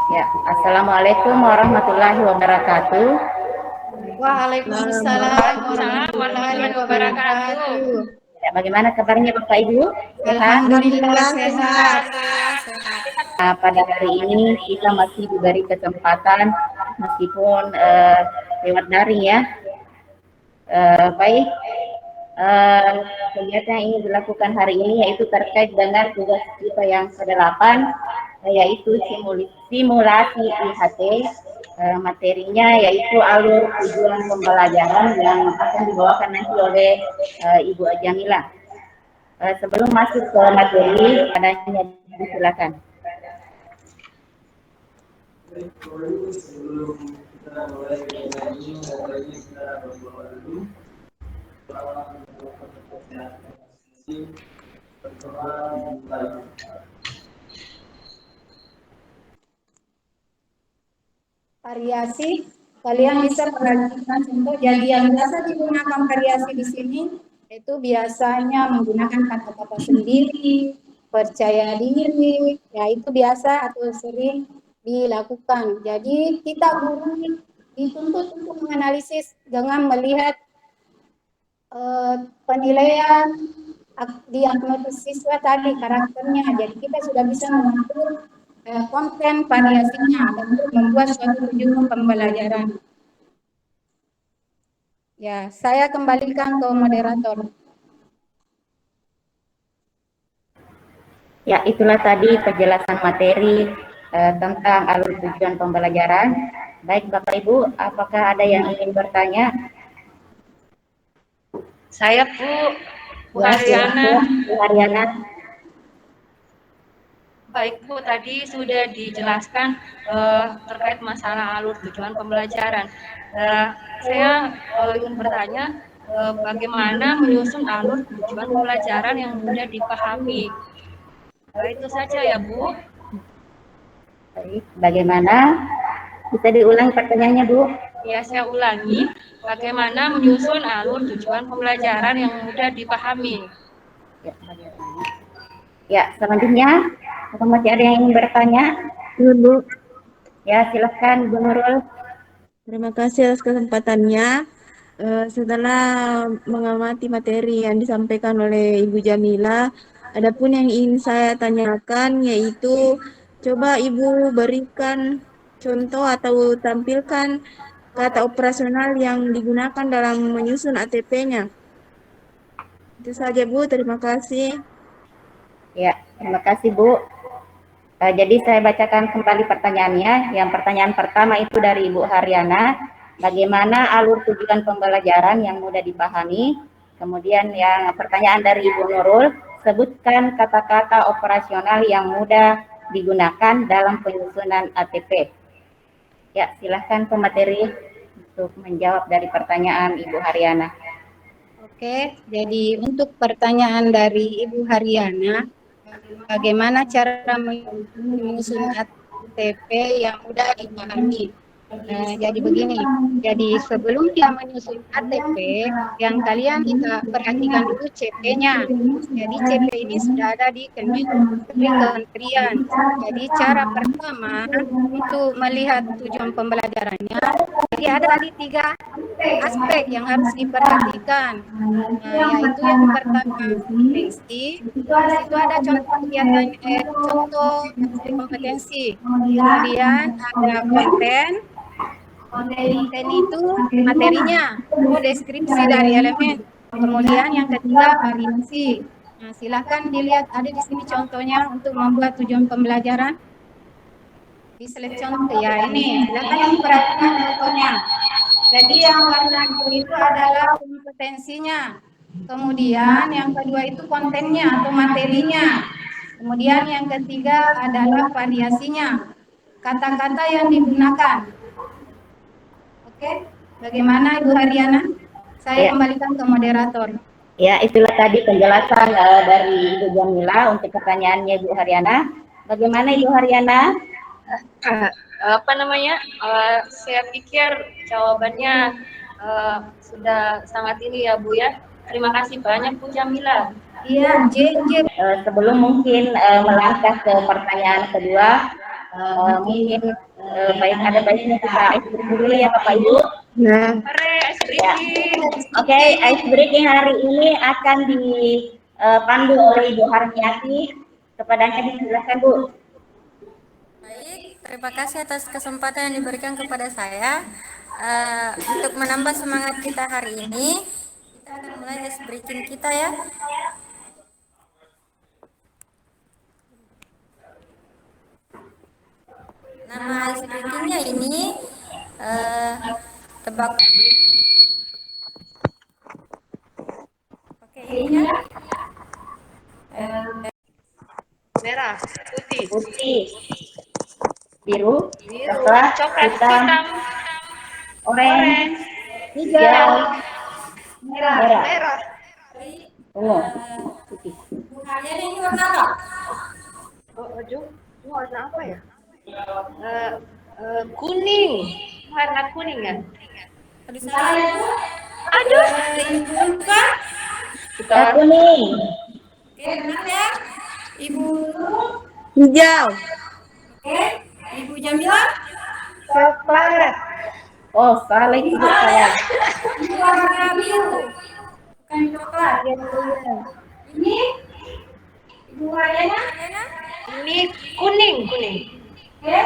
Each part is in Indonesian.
Ya, Assalamualaikum warahmatullahi wabarakatuh. Waalaikumsalam Waalaikumsalam warahmatullahi warahmatullahi wabarakatuh. wabarakatuh. Ya, bagaimana kabarnya Bapak Ibu? Sehat? Alhamdulillah sehat. Alhamdulillah sehat. Nah, pada hari ini kita masih diberi kesempatan meskipun lewat daring ya. Baik, eh, kegiatan yang ingin dilakukan hari ini yaitu terkait dengan tugas kita yang ke-8, yaitu simulasi IHT. Materinya yaitu alur tujuan pembelajaran yang akan dibawakan nanti oleh Ibu Jamila. Sebelum masuk ke materi, adanya silakan. Sebelum kita mulai kegiatan ini, katanya kita berdoa dulu. Variasi, kalian bisa perhatikan contoh. Jadi yang biasa digunakan variasi di sini itu biasanya menggunakan kata-kata sendiri, percaya diri, ya itu biasa atau sering dilakukan. Jadi kita guru dituntut untuk menganalisis dengan melihat penilaian diagnosis siswa tadi karakternya. Jadi kita sudah bisa mengatur konten variasinya dan untuk membuat suatu tujuan pembelajaran. Ya, saya kembalikan ke moderator. Ya, itulah tadi penjelasan materi tentang alur tujuan pembelajaran. Baik Bapak Ibu, apakah ada yang ingin bertanya? Saya Bu Haryana. Bu Haryana. Baik Bu, tadi sudah dijelaskan terkait masalah alur tujuan pembelajaran. Saya ingin bertanya bagaimana menyusun alur tujuan pembelajaran yang mudah dipahami. Itu saja ya Bu. Baik, bagaimana? Bisa diulang pertanyaannya Bu? Ya, saya ulangi. Bagaimana menyusun alur tujuan pembelajaran yang mudah dipahami? Ya, bagaimana? Ya, selanjutnya, apa masih ada yang ingin bertanya? Bu. Ya, silakan Bu Nurul. Terima kasih atas kesempatannya. Setelah mengamati materi yang disampaikan oleh Ibu Jamila, adapun yang ingin saya tanyakan yaitu coba Ibu berikan contoh atau tampilkan kata operasional yang digunakan dalam menyusun ATP-nya. Itu saja Bu, terima kasih. Ya, terima kasih Bu. Jadi saya bacakan kembali pertanyaannya. Yang pertanyaan pertama itu dari Ibu Haryana. Bagaimana alur tujuan pembelajaran yang mudah dipahami? Kemudian yang pertanyaan dari Ibu Nurul, sebutkan kata-kata operasional yang mudah digunakan dalam penyusunan ATP. Ya, silahkan pemateri untuk menjawab dari pertanyaan Ibu Haryana. Oke, jadi untuk pertanyaan dari Ibu Haryana, bagaimana cara menyusun ATP yang mudah dipahami? Jadi begini, jadi sebelum dia menyusun ATP, yang kalian kita perhatikan dulu CP-nya. Jadi CP ini sudah ada di kementerian. Jadi cara pertama untuk melihat tujuan pembelajarannya, jadi ada tadi 3 aspek yang harus diperhatikan, yaitu yang pertama kompetensi. Di situ ada contoh kegiatan, contoh kompetensi. Kemudian ada konten. Konten itu materinya, itu deskripsi dari elemen. Kemudian yang ketiga variasi. Nah, silahkan dilihat ada di sini contohnya untuk membuat tujuan pembelajaran. Di slide contoh ya ini, silahkan diperhatikan contohnya. Jadi yang warna biru itu adalah kompetensinya. Kemudian yang kedua itu kontennya atau materinya. Kemudian yang ketiga adalah variasinya, kata-kata yang digunakan. Oke, bagaimana Ibu Haryana? Saya kembalikan ke moderator. Ya, itulah tadi penjelasan dari Ibu Jamila untuk pertanyaannya Ibu Haryana. Bagaimana Ibu Haryana? Saya pikir jawabannya sudah sangat ini ya Bu ya. Terima kasih banyak Bu Jamila. Iya, JJ. Sebelum mungkin melangkah ke pertanyaan kedua, Mungkin baik ada baiknya kita ice breaking dulu ya Bapak Ibu. Nah, Hore, ice Ya. breaking. Oke, ice breaking hari ini akan dipandu oleh Ibu Harmiati. Kepadanya dipersilakan Bu. Baik, terima kasih atas kesempatan yang diberikan kepada saya. Untuk menambah semangat kita hari ini, kita akan mulai ice breaking kita ya. Nama ice breakingnya ini tebak. Oke, ini ya. Merah, putih, Putih, biru, biru, coklat, coklat, hitam, hitam, orange, hijau, merah, merah, merah. ungu, putih. Bu Haryana ini warna apa? Oh, Ju, ini warna apa ya? Kuning, warna kuning ya. Aduh, salah Ibu. Aduh, Ibu Ulfa. Kuning, Oke, benar ya. Ibu hijau. Oke, Ibu Jamila. coklat. oh salah itu Bu, saya. Ini warna biru, bukan coklat. Ini Ibu Haryana. Ini kuning, kuning. Oke.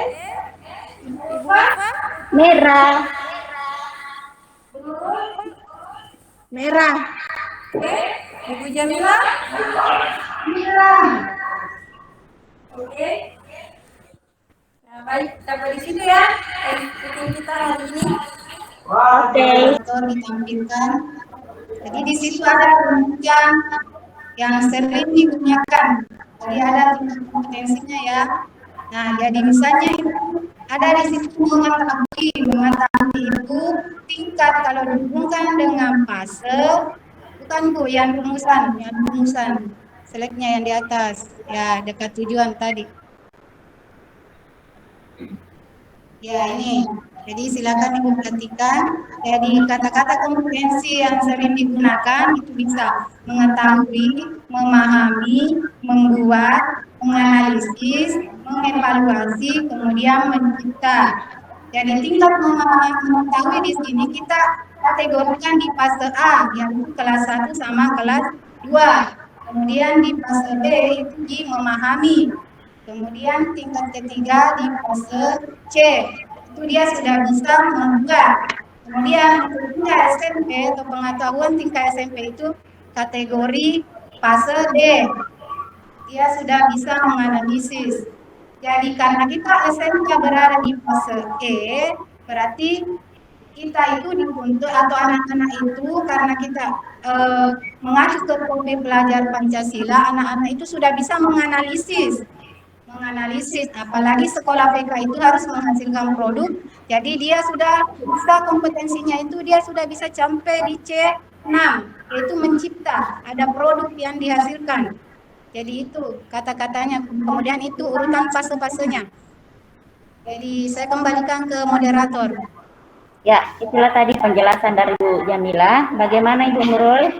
Ibu apa? Merah, Merah. Oke. Ibu Jamila. Oke. Nah, baik, sampai di situ ya. Ikutin kita hari ini. oke. Atau ditampilkan. Jadi di situ ada penunjang yang sering digunakan. Jadi ada tingkat kompetensinya ya. Nah, jadi misalnya ada di situ mengetahui itu tingkat kalau dihubungkan dengan fase, bukan Bu, yang rumusan, seleknya yang di atas, ya dekat tujuan tadi. Ya ini, jadi silakan Ibu perhatikan. Jadi kata-kata kompetensi yang sering digunakan itu bisa mengetahui, memahami, membuat, menganalisis, mengevaluasi, kemudian mencipta. Jadi tingkat mengetahui di sini kita kategorikan di fase A, yaitu kelas 1 sama kelas 2. Kemudian di fase B itu di memahami. Kemudian tingkat ketiga di fase C, itu dia sudah bisa membuat. Kemudian untuk tingkat SMP atau pengetahuan tingkat SMP itu kategori fase D, dia sudah bisa menganalisis. Jadi karena kita SMK berada di fase E, berarti kita itu dituntut atau anak-anak itu karena kita mengacu ke Kode Pelajar Pancasila, anak-anak itu sudah bisa menganalisis, apalagi sekolah PK itu harus menghasilkan produk. Jadi dia sudah bisa kompetensinya itu dia sudah bisa sampai di C6, yaitu mencipta, ada produk yang dihasilkan. Jadi itu kata-katanya, kemudian itu urutan fase-fasenya. Jadi saya kembalikan ke moderator. Ya, itulah tadi penjelasan dari Bu Jamila. Bagaimana Ibu Nurul?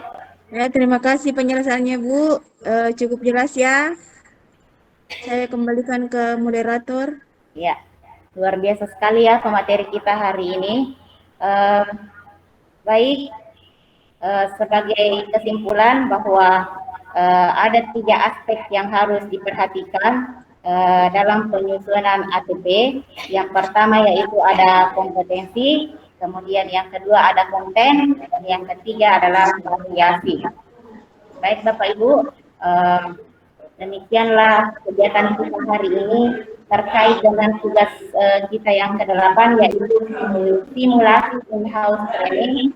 Ya, terima kasih penjelasannya Bu. Cukup jelas ya. Saya kembalikan ke moderator. Ya, luar biasa sekali ya pemateri kita hari ini. Baik, sebagai kesimpulan bahwa ada 3 aspek yang harus diperhatikan dalam penyusunan ATP. Yang pertama yaitu ada kompetensi, kemudian yang kedua ada konten, dan yang ketiga adalah variasi. Baik Bapak Ibu, demikianlah kegiatan kita hari ini terkait dengan tugas kita yang ke-8 yaitu simulasi in-house training.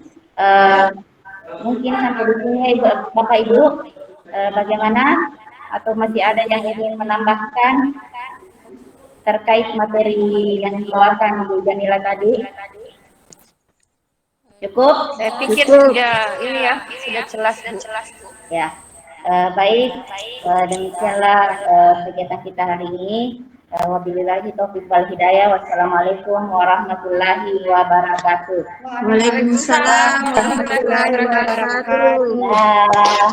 Mungkin sampai di sini Bapak Ibu, bagaimana atau masih ada yang ingin menambahkan terkait materi yang dibawakan Bu Jamila tadi? Cukup? Saya pikir ya ini ya sudah jelas Bu. Ya, baik. Demikianlah kegiatan kita hari ini. Wabillahi taufiq wal hidayah. Wassalamualaikum warahmatullahi wabarakatuh. Waalaikumsalam warahmatullahi wabarakatuh. Ya.